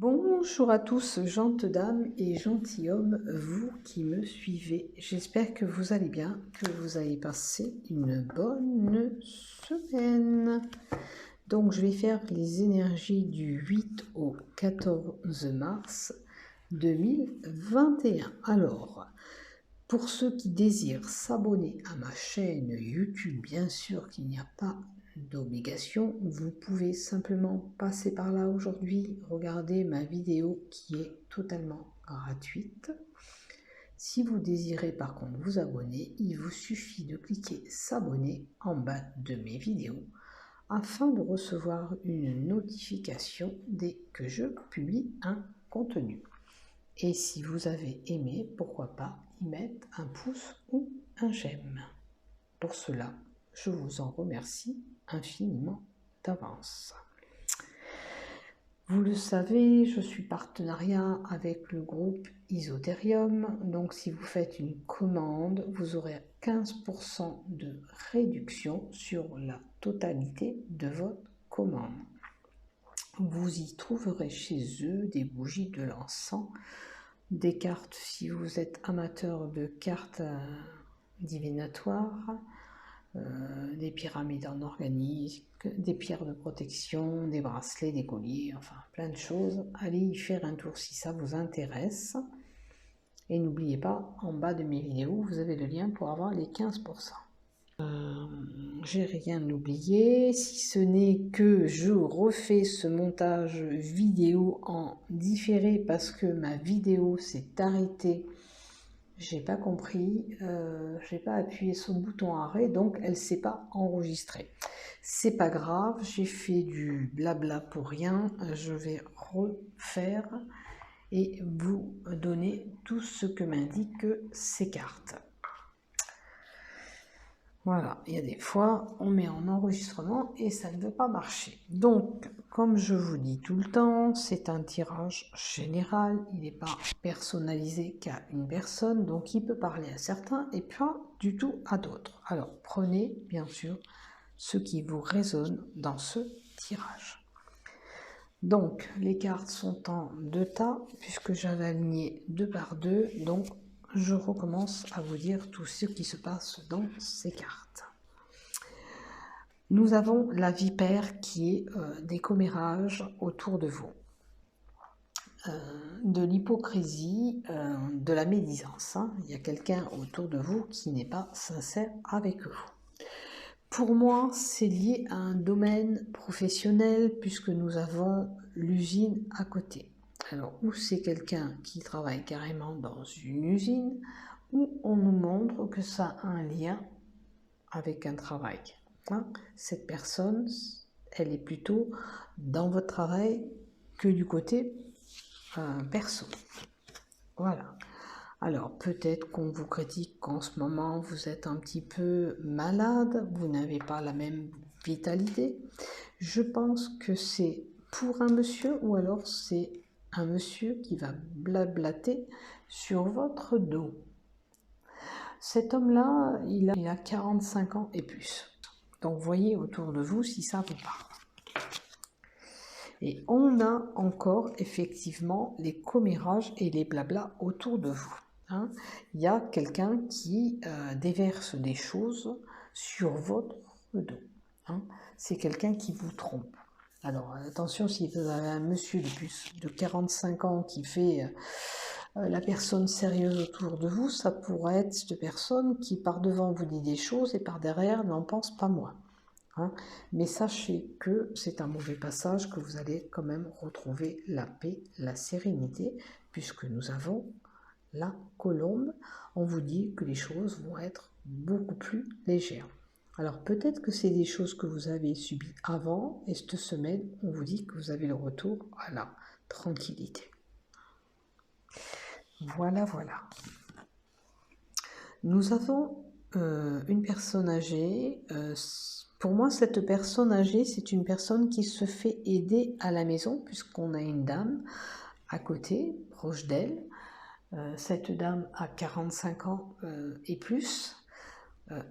Bonjour à tous, gentes dames et gentilshommes, vous qui me suivez. J'espère que vous allez bien, que vous avez passé une bonne semaine. Donc, je vais faire les énergies du 8 au 14 mars 2021. Alors, pour ceux qui désirent s'abonner à ma chaîne YouTube, bien sûr qu'il n'y a pas d'obligation, vous pouvez simplement passer par là aujourd'hui, regarder ma vidéo qui est totalement gratuite. Si vous désirez par contre vous abonner, il vous suffit de cliquer s'abonner en bas de mes vidéos afin de recevoir une notification dès que je publie un contenu. Et si vous avez aimé, pourquoi pas y mettre un pouce ou un j'aime. Pour cela, je vous en remercie infiniment d'avance. Vous le savez, je suis partenariat avec le groupe Isotherium. Donc si vous faites une commande, vous aurez 15% de réduction sur la totalité de votre commande. Vous y trouverez chez eux des bougies de l'encens, des cartes si vous êtes amateur de cartes divinatoires, des pyramides en organique, des pierres de protection, des bracelets, des colliers, enfin plein de choses. Allez y faire un tour si ça vous intéresse. Et n'oubliez pas, en bas de mes vidéos, vous avez le lien pour avoir les 15%. J'ai rien oublié, si ce n'est que je refais ce montage vidéo en différé parce que ma vidéo s'est arrêtée. J'ai pas compris, j'ai pas appuyé sur le bouton arrêt, donc elle s'est pas enregistrée. C'est pas grave, j'ai fait du blabla pour rien, je vais refaire et vous donner tout ce que m'indiquent ces cartes. Voilà, il y a des fois, on met en enregistrement et ça ne veut pas marcher. Donc, comme je vous dis tout le temps, c'est un tirage général, il n'est pas personnalisé qu'à une personne, donc il peut parler à certains et pas du tout à d'autres. Alors, prenez bien sûr ce qui vous résonne dans ce tirage. Donc, les cartes sont en deux tas, puisque j'avais aligné 2 par 2, donc je recommence à vous dire tout ce qui se passe dans ces cartes. Nous avons la vipère qui est des commérages autour de vous, de l'hypocrisie, de la médisance. Il y a quelqu'un autour de vous qui n'est pas sincère avec vous. Pour moi, c'est lié à un domaine professionnel puisque nous avons l'usine à côté. Alors, ou c'est quelqu'un qui travaille carrément dans une usine, ou on nous montre que ça a un lien avec un travail. Cette personne, elle est plutôt dans votre travail que du côté perso. Voilà. Alors, peut-être qu'on vous critique qu'en ce moment, vous êtes un petit peu malade, vous n'avez pas la même vitalité. Je pense que c'est pour un monsieur ou alors c'est un monsieur qui va blablater sur votre dos. Cet homme-là, il a 45 ans et plus. Donc, voyez autour de vous si ça vous parle. Et on a encore effectivement les commérages et les blablas autour de vous. Il y a quelqu'un qui déverse des choses sur votre dos. C'est quelqu'un qui vous trompe. Alors attention, si vous avez un monsieur de 45 ans qui fait la personne sérieuse autour de vous, ça pourrait être cette personne qui par devant vous dit des choses et par derrière n'en pense pas moins. Mais sachez que c'est un mauvais passage, que vous allez quand même retrouver la paix, la sérénité, puisque nous avons la colombe. On vous dit que les choses vont être beaucoup plus légères. Alors peut-être que c'est des choses que vous avez subies avant, et cette semaine, on vous dit que vous avez le retour à la tranquillité. Voilà, voilà. Nous avons une personne âgée. Pour moi, cette personne âgée, c'est une personne qui se fait aider à la maison, puisqu'on a une dame à côté, proche d'elle. Cette dame a 45 ans et plus.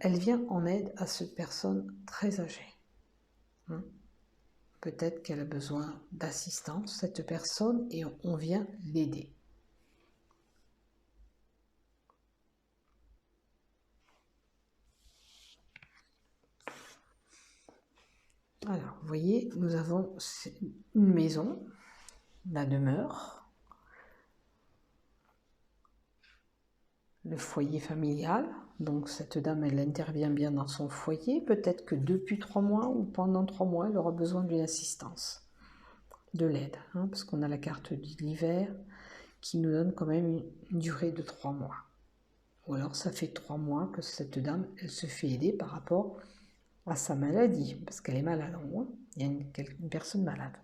Elle vient en aide à cette personne très âgée. peut-être qu'elle a besoin d'assistance, cette personne, et on vient l'aider. Alors, vous voyez, nous avons une maison, la demeure, le foyer familial. Donc cette dame, elle intervient bien dans son foyer. Peut-être que depuis 3 mois ou pendant 3 mois, elle aura besoin d'une assistance, de l'aide, hein, parce qu'on a la carte de l'hiver qui nous donne quand même une durée de 3 mois. Ou alors ça fait 3 mois que cette dame, elle se fait aider par rapport à sa maladie, parce qu'elle est malade en moins. Il y a une personne malade.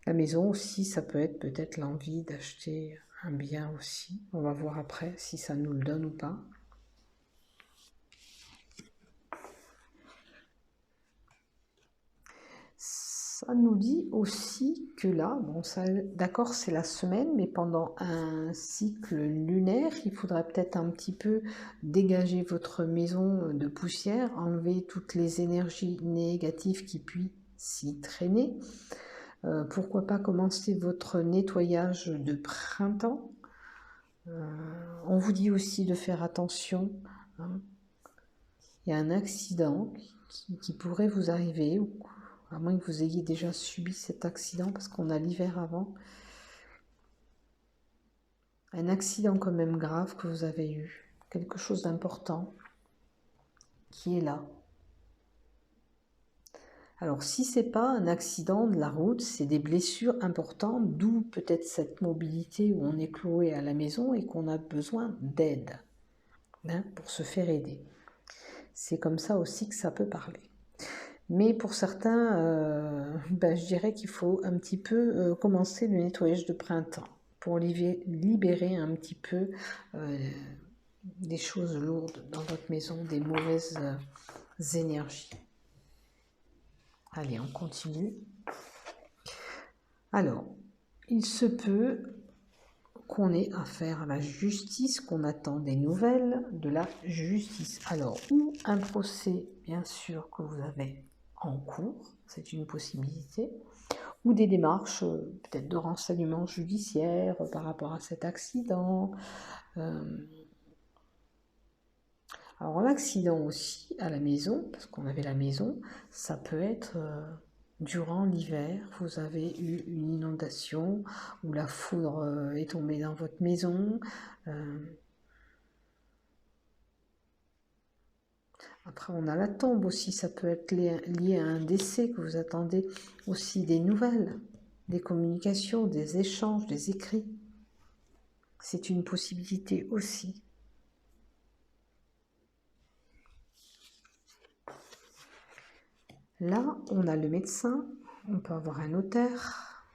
La maison aussi, ça peut être peut-être l'envie d'acheter un bien aussi. On va voir après si ça nous le donne ou pas. Ça nous dit aussi que là, bon, ça, d'accord, c'est la semaine, mais pendant un cycle lunaire, il faudra peut-être un petit peu dégager votre maison de poussière, enlever toutes les énergies négatives qui puissent s'y traîner. Pourquoi pas commencer votre nettoyage de printemps. On vous dit aussi de faire attention, hein. Il y a un accident qui pourrait vous arriver, à moins que vous ayez déjà subi cet accident, parce qu'on a l'hiver avant. Un accident quand même grave que vous avez eu, quelque chose d'important qui est là. Alors si c'est pas un accident de la route, c'est des blessures importantes, d'où peut-être cette mobilité où on est cloué à la maison et qu'on a besoin d'aide, hein, pour se faire aider. C'est comme ça aussi que ça peut parler. Mais pour certains, je dirais qu'il faut un petit peu commencer le nettoyage de printemps pour libérer un petit peu des choses lourdes dans votre maison, des mauvaises énergies. Allez, on continue. Alors, il se peut qu'on ait affaire à la justice, qu'on attend des nouvelles de la justice. Alors, ou un procès, bien sûr, que vous avez en cours, c'est une possibilité, ou des démarches peut-être de renseignement judiciaire par rapport à cet accident. Alors l'accident aussi à la maison, parce qu'on avait la maison, ça peut être durant l'hiver, vous avez eu une inondation ou la foudre est tombée dans votre maison. Après, on a la tombe aussi, ça peut être lié à un décès, que vous attendez aussi des nouvelles, des communications, des échanges, des écrits. C'est une possibilité aussi. Là, on a le médecin, on peut avoir un notaire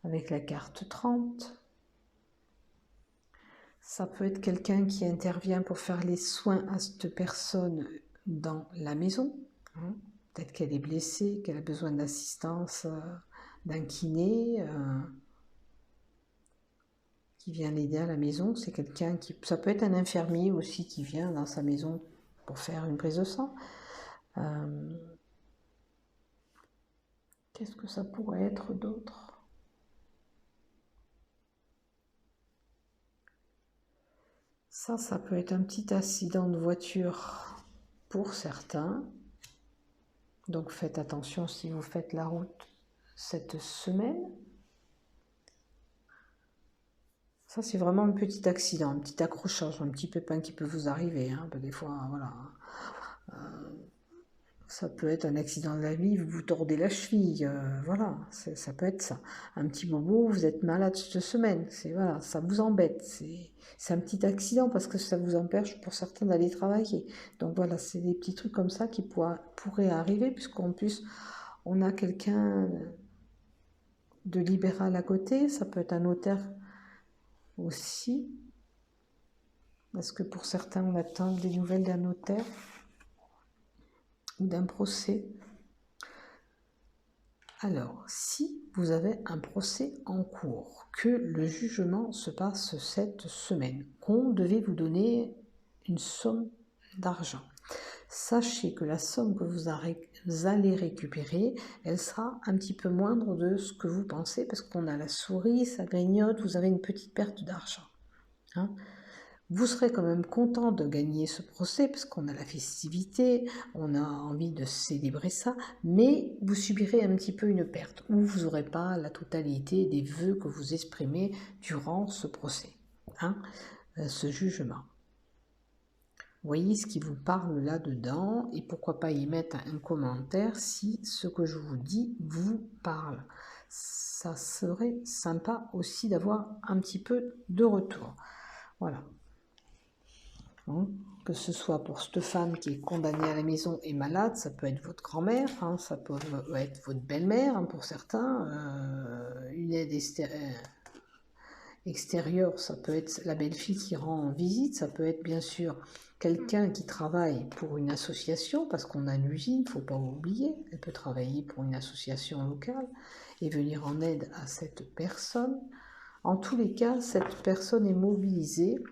avec la carte 30. Ça peut être quelqu'un qui intervient pour faire les soins à cette personne dans la maison. Peut-être qu'elle est blessée, qu'elle a besoin d'assistance d'un kiné qui vient l'aider à la maison. C'est quelqu'un qui... Ça peut être un infirmier aussi qui vient dans sa maison pour faire une prise de sang. Qu'est-ce que ça pourrait être d'autre? Ça peut être un petit accident de voiture pour certains. Donc faites attention si vous faites la route cette semaine. Ça, c'est vraiment un petit accident, un petit accrochage, un petit pépin qui peut vous arriver. Hein. Des fois, voilà. Ça peut être un accident de la vie, vous vous tordez la cheville, voilà, ça peut être ça. Un petit bobo, vous êtes malade cette semaine, voilà, ça vous embête. C'est un petit accident parce que ça vous empêche pour certains d'aller travailler. Donc voilà, c'est des petits trucs comme ça qui pourraient arriver, puisqu'en plus, on a quelqu'un de libéral à côté, ça peut être un notaire aussi. Parce que pour certains, on attend des nouvelles d'un notaire ou d'un procès. Alors, si vous avez un procès en cours, que le jugement se passe cette semaine, qu'on devait vous donner une somme d'argent, Sachez que la somme que vous allez récupérer, elle sera un petit peu moindre de ce que vous pensez, parce qu'on a la souris, ça grignote, vous avez une petite perte d'argent. Hein. Vous serez quand même content de gagner ce procès, parce qu'on a la festivité, on a envie de célébrer ça, mais vous subirez un petit peu une perte, ou vous n'aurez pas la totalité des vœux que vous exprimez durant ce procès, hein, ce jugement. Voyez ce qui vous parle là-dedans, et pourquoi pas y mettre un commentaire si ce que je vous dis vous parle. Ça serait sympa aussi d'avoir un petit peu de retour. Voilà. Que ce soit pour cette femme qui est condamnée à la maison et malade, ça peut être votre grand-mère, hein, ça peut être votre belle-mère, hein, pour certains, une aide extérieure, ça peut être la belle-fille qui rend visite, ça peut être bien sûr quelqu'un qui travaille pour une association, parce qu'on a une usine, il ne faut pas oublier, elle peut travailler pour une association locale et venir en aide à cette personne. En tous les cas, cette personne est mobilisée.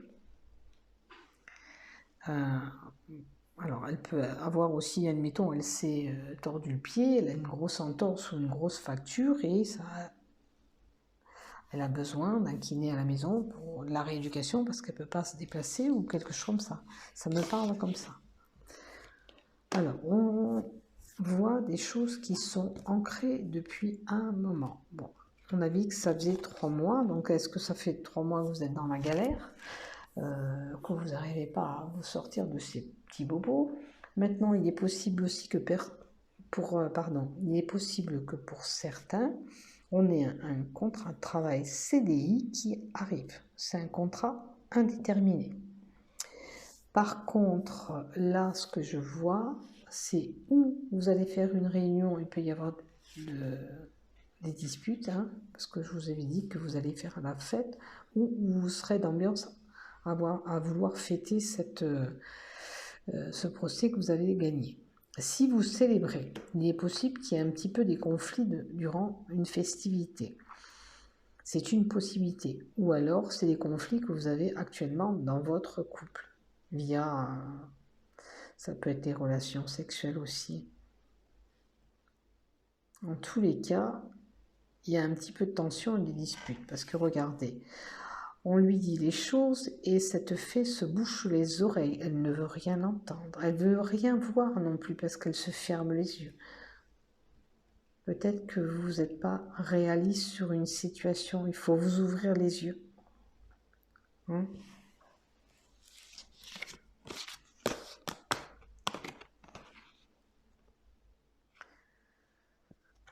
Alors, elle peut avoir aussi, admettons, elle s'est tordu le pied, elle a une grosse entorse ou une grosse fracture et elle a besoin d'un kiné à la maison pour la rééducation parce qu'elle ne peut pas se déplacer ou quelque chose comme ça. Ça me parle comme ça. Alors, on voit des choses qui sont ancrées depuis un moment. Bon, on a vu que ça faisait 3 mois, donc est-ce que ça fait 3 mois que vous êtes dans la galère, que vous n'arrivez pas à vous sortir de ces petits bobos? Maintenant, il est possible aussi que pour certains, on ait un contrat de travail CDI qui arrive. C'est un contrat indéterminé. Par contre, là, ce que je vois, c'est où vous allez faire une réunion, il peut y avoir des disputes, hein, parce que je vous avais dit que vous allez faire la fête, ou vous serez d'ambiance à vouloir fêter ce procès que vous avez gagné. Si vous célébrez, il est possible qu'il y ait un petit peu des conflits durant une festivité. C'est une possibilité. Ou alors, c'est des conflits que vous avez actuellement dans votre couple. Ça peut être des relations sexuelles aussi. En tous les cas, il y a un petit peu de tension et des disputes. Parce que regardez, on lui dit les choses et cette fée se bouche les oreilles. Elle ne veut rien entendre. Elle ne veut rien voir non plus parce qu'elle se ferme les yeux. Peut-être que vous n'êtes pas réaliste sur une situation. Il faut vous ouvrir les yeux.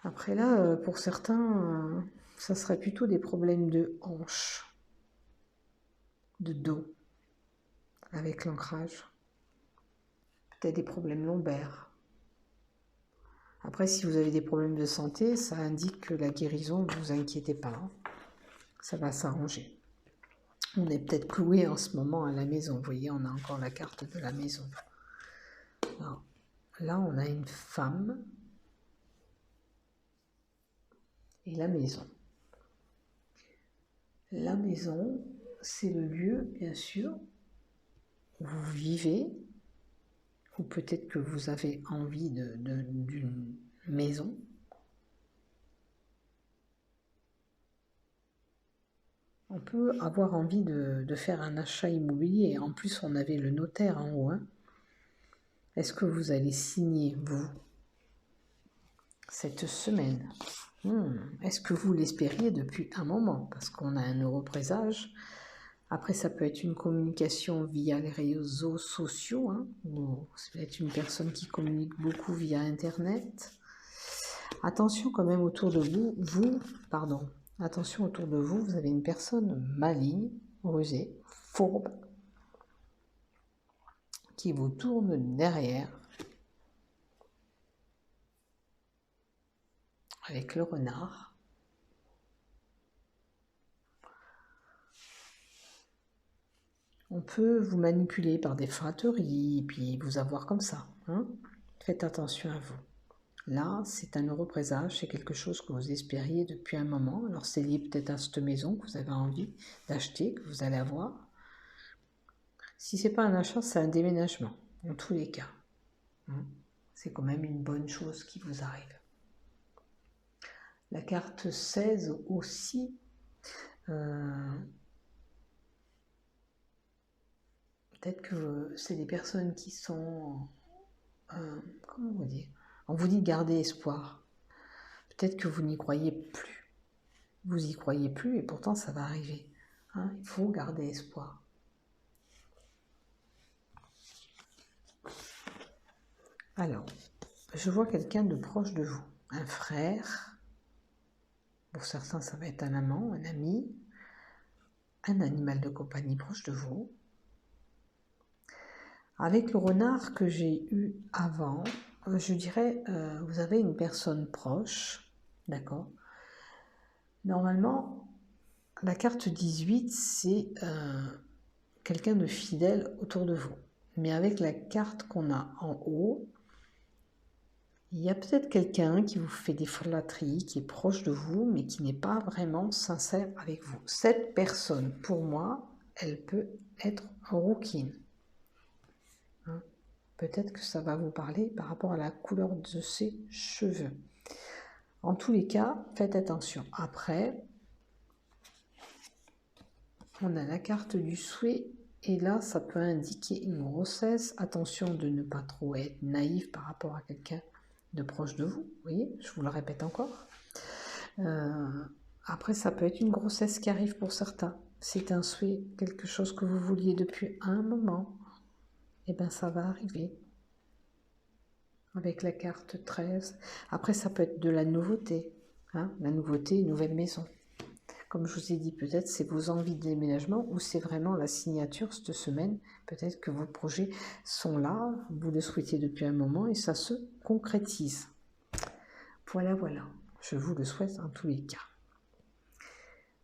Après là, pour certains, ça serait plutôt des problèmes de hanche, de dos, avec l'ancrage. Peut-être des problèmes lombaires. Après, si vous avez des problèmes de santé, ça indique que la guérison, ne vous inquiétez pas, hein. Ça va s'arranger. On est peut-être cloué en ce moment à la maison. Vous voyez, on a encore la carte de la maison. Alors, là, on a une femme et la maison. La maison, c'est le lieu, bien sûr, où vous vivez, ou peut-être que vous avez envie d'une maison. On peut avoir envie de faire un achat immobilier. En plus, on avait le notaire en haut. Hein. Est-ce que vous allez signer, vous, cette semaine? Est-ce que vous l'espériez depuis un moment? Parce qu'on a un europrésage. Après, ça peut être une communication via les réseaux sociaux, hein, ou ça peut être une personne qui communique beaucoup via Internet. Attention quand même autour de attention autour de vous, vous avez une personne maligne, rusée, fourbe, qui vous tourne derrière avec le renard. On peut vous manipuler par des flatteries, et puis vous avoir comme ça. Hein. Faites attention à vous. Là, c'est un europrésage, c'est quelque chose que vous espériez depuis un moment. Alors, c'est lié peut-être à cette maison que vous avez envie d'acheter, que vous allez avoir. Si ce n'est pas un achat, c'est un déménagement. en tous les cas. C'est quand même une bonne chose qui vous arrive. La carte 16 aussi, peut-être que c'est des personnes qui sont, comment vous dire, on vous dit de garder espoir. Peut-être que vous n'y croyez plus. Vous y croyez plus et pourtant ça va arriver. Il faut garder espoir. Alors, je vois quelqu'un de proche de vous, un frère, pour certains ça va être un amant, un ami, un animal de compagnie proche de vous. Avec le renard que j'ai eu avant, je dirais, vous avez une personne proche, d'accord? Normalement, la carte 18, c'est quelqu'un de fidèle autour de vous. Mais avec la carte qu'on a en haut, il y a peut-être quelqu'un qui vous fait des folâtries, qui est proche de vous, mais qui n'est pas vraiment sincère avec vous. Cette personne, pour moi, elle peut être rouquine. Peut-être que ça va vous parler par rapport à la couleur de ses cheveux. En tous les cas, faites attention. Après, on a la carte du souhait. Et là, ça peut indiquer une grossesse. Attention de ne pas trop être naïf par rapport à quelqu'un de proche de vous. Vous voyez, je vous le répète encore. Après, ça peut être une grossesse qui arrive pour certains. C'est un souhait, quelque chose que vous vouliez depuis un moment. Et bien, ça va arriver. Avec la carte 13. Après, ça peut être de la nouveauté. La nouveauté, une nouvelle maison. Comme je vous ai dit, peut-être c'est vos envies de déménagement ou c'est vraiment la signature cette semaine. Peut-être que vos projets sont là, vous le souhaitez depuis un moment et ça se concrétise. Voilà, voilà. Je vous le souhaite en tous les cas.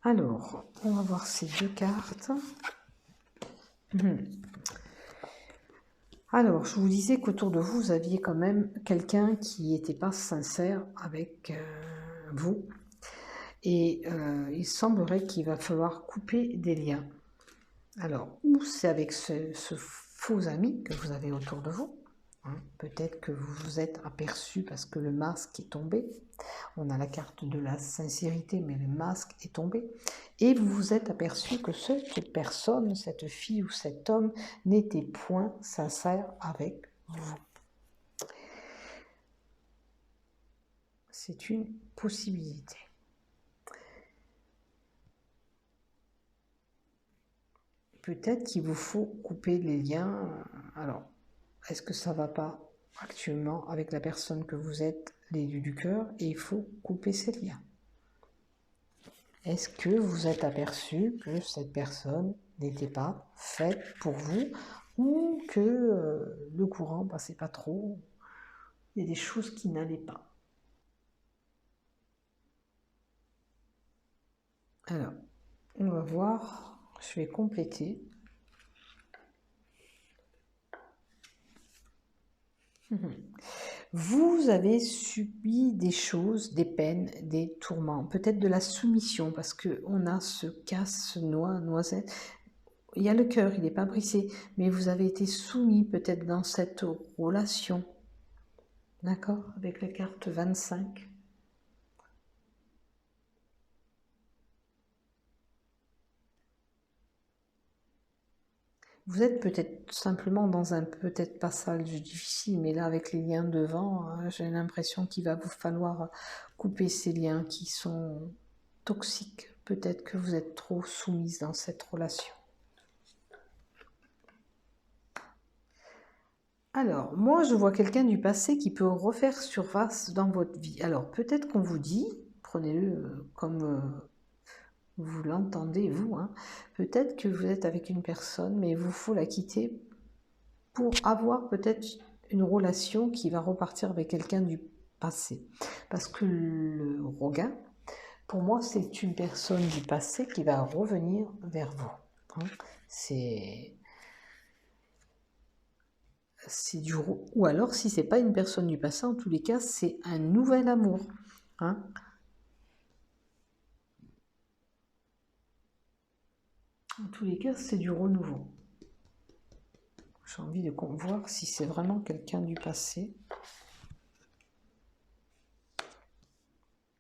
Alors, on va voir ces deux cartes. Alors, je vous disais qu'autour de vous, vous aviez quand même quelqu'un qui n'était pas sincère avec vous. Et il semblerait qu'il va falloir couper des liens. Alors, ou c'est avec ce faux ami que vous avez autour de vous. Peut-être que vous vous êtes aperçu parce que le masque est tombé. On a la carte de la sincérité, mais le masque est tombé. Et vous vous êtes aperçu que cette personne, cette fille ou cet homme n'était point sincère avec vous. C'est une possibilité. Peut-être qu'il vous faut couper les liens. Alors, est-ce que ça ne va pas actuellement avec la personne que vous êtes, l'élu du cœur, et il faut couper ces liens? Est-ce que vous êtes aperçu que cette personne n'était pas faite pour vous ou que le courant passait pas trop? Il y a des choses qui n'allaient pas. Alors, on va voir, je vais compléter. Vous avez subi des choses, des peines, des tourments, peut-être de la soumission, parce qu'on a ce casse-noisette. Il y a le cœur, il n'est pas brisé, mais vous avez été soumis peut-être dans cette relation. D'accord? Avec la carte 25. Vous êtes peut-être simplement dans un peut-être passage difficile, mais là avec les liens devant, j'ai l'impression qu'il va vous falloir couper ces liens qui sont toxiques. Peut-être que vous êtes trop soumise dans cette relation. Alors, moi je vois quelqu'un du passé qui peut refaire surface dans votre vie. Alors peut-être qu'on vous dit, prenez-le comme vous l'entendez, vous, peut-être que vous êtes avec une personne, mais il vous faut la quitter pour avoir peut-être une relation qui va repartir avec quelqu'un du passé. Parce que le Rogain, pour moi, c'est une personne du passé qui va revenir vers vous. C'est du... Ou alors, si c'est pas une personne du passé, en tous les cas, c'est un nouvel amour. En tous les cas, c'est du renouveau. J'ai envie de voir si c'est vraiment quelqu'un du passé.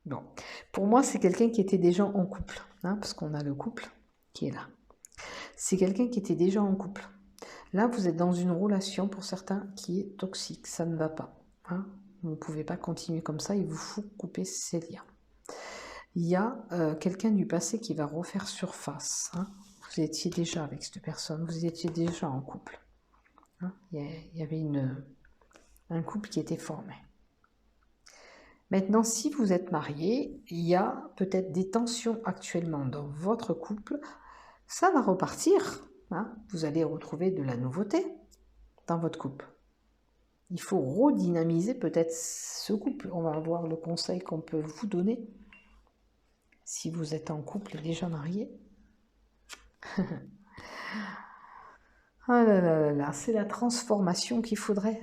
Bon, pour moi, c'est quelqu'un qui était déjà en couple, hein, parce qu'on a le couple qui est là. C'est quelqu'un qui était déjà en couple. Là, vous êtes dans une relation, pour certains, qui est toxique. Ça ne va pas. Hein. Vous ne pouvez pas continuer comme ça. Il vous faut couper ces liens. Il y a quelqu'un du passé qui va refaire surface. Hein. Vous étiez déjà avec cette personne. Vous étiez déjà en couple. Hein. Il y avait un couple qui était formé. Maintenant, si vous êtes marié, il y a peut-être des tensions actuellement dans votre couple. Ça va repartir. Hein. Vous allez retrouver de la nouveauté dans votre couple. Il faut redynamiser peut-être ce couple. On va voir le conseil qu'on peut vous donner si vous êtes en couple déjà marié. Ah là là là là, c'est la transformation qu'il faudrait.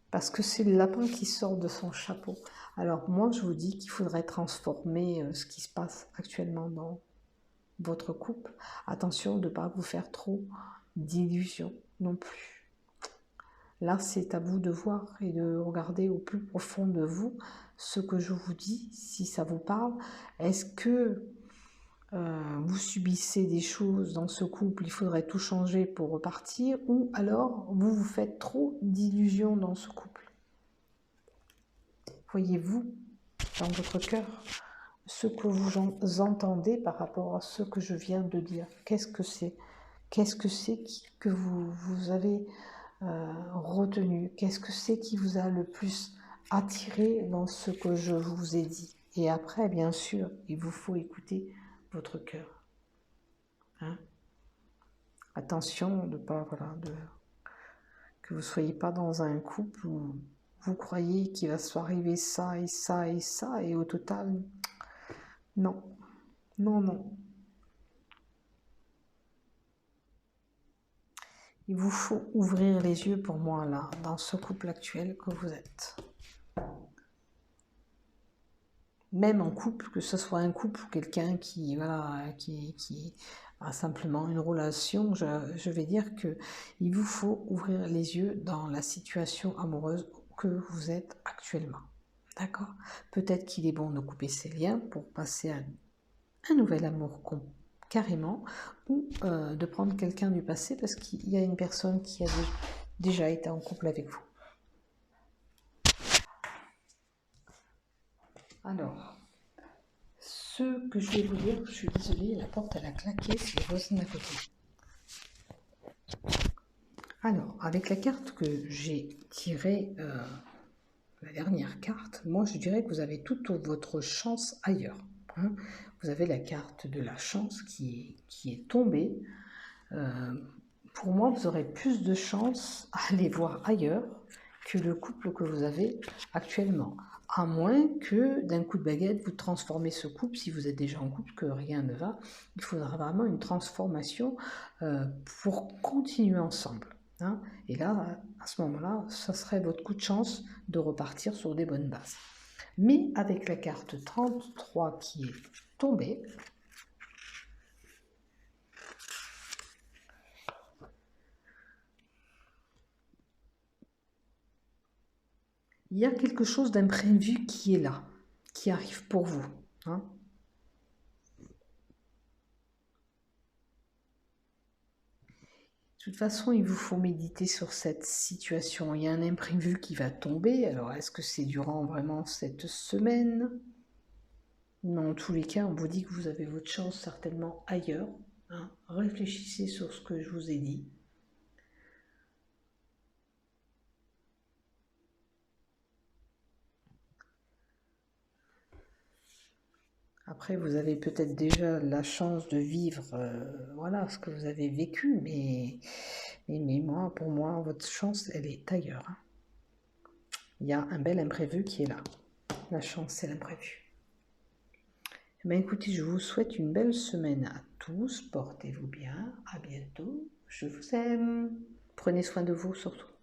Parce que c'est le lapin qui sort de son chapeau. Alors moi, je vous dis qu'il faudrait transformer ce qui se passe actuellement dans votre couple. Attention de ne pas vous faire trop d'illusions non plus. Là, c'est à vous de voir et de regarder au plus profond de vous ce que je vous dis, si ça vous parle. Est-ce que vous subissez des choses dans ce couple, il faudrait tout changer pour repartir, ou alors vous vous faites trop d'illusions dans ce couple? Voyez-vous dans votre cœur ce que vous entendez par rapport à ce que je viens de dire? Qu'est-ce que c'est? Qu'est-ce que c'est que vous avez retenu? Qu'est-ce que c'est qui vous a le plus attiré dans ce que je vous ai dit? Et après, bien sûr, il vous faut écouter votre cœur. Hein? Attention de pas, voilà, que vous ne soyez pas dans un couple où vous croyez qu'il va se arriver ça et ça et ça, et au total, non, non, non. Il vous faut ouvrir les yeux pour moi, là, dans ce couple actuel que vous êtes. Même en couple, que ce soit un couple ou quelqu'un qui, voilà, qui a simplement une relation, je vais dire qu'il vous faut ouvrir les yeux dans la situation amoureuse que vous êtes actuellement. D'accord? Peut-être qu'il est bon de couper ces liens pour passer à un nouvel amour carrément, ou de prendre quelqu'un du passé parce qu'il y a une personne qui a déjà été en couple avec vous. Alors, ce que je vais vous dire, je suis désolée, la porte elle a claqué, c'est le voisin d'à côté. Alors, avec la carte que j'ai tirée, la dernière carte, moi je dirais que vous avez toute votre chance ailleurs. Hein. Vous avez la carte de la chance qui est tombée. Pour moi, vous aurez plus de chance à aller voir ailleurs que le couple que vous avez actuellement. À moins que d'un coup de baguette, vous transformez ce couple, si vous êtes déjà en couple, que rien ne va. Il faudra vraiment une transformation pour continuer ensemble. Hein. Et là, à ce moment-là, ça serait votre coup de chance de repartir sur des bonnes bases. Mais avec la carte 33 qui est tombée, il y a quelque chose d'imprévu qui est là, qui arrive pour vous. Hein. De toute façon, il vous faut méditer sur cette situation. Il y a un imprévu qui va tomber. Alors, est-ce que c'est durant vraiment cette semaine? Dans tous les cas, on vous dit que vous avez votre chance certainement ailleurs. Hein. Réfléchissez sur ce que je vous ai dit. Après, vous avez peut-être déjà la chance de vivre voilà, ce que vous avez vécu, mais moi, pour moi, votre chance, elle est ailleurs. Hein. Il y a un bel imprévu qui est là. La chance, c'est l'imprévu. Ben, écoutez, je vous souhaite une belle semaine à tous. Portez-vous bien. À bientôt. Je vous aime. Prenez soin de vous surtout.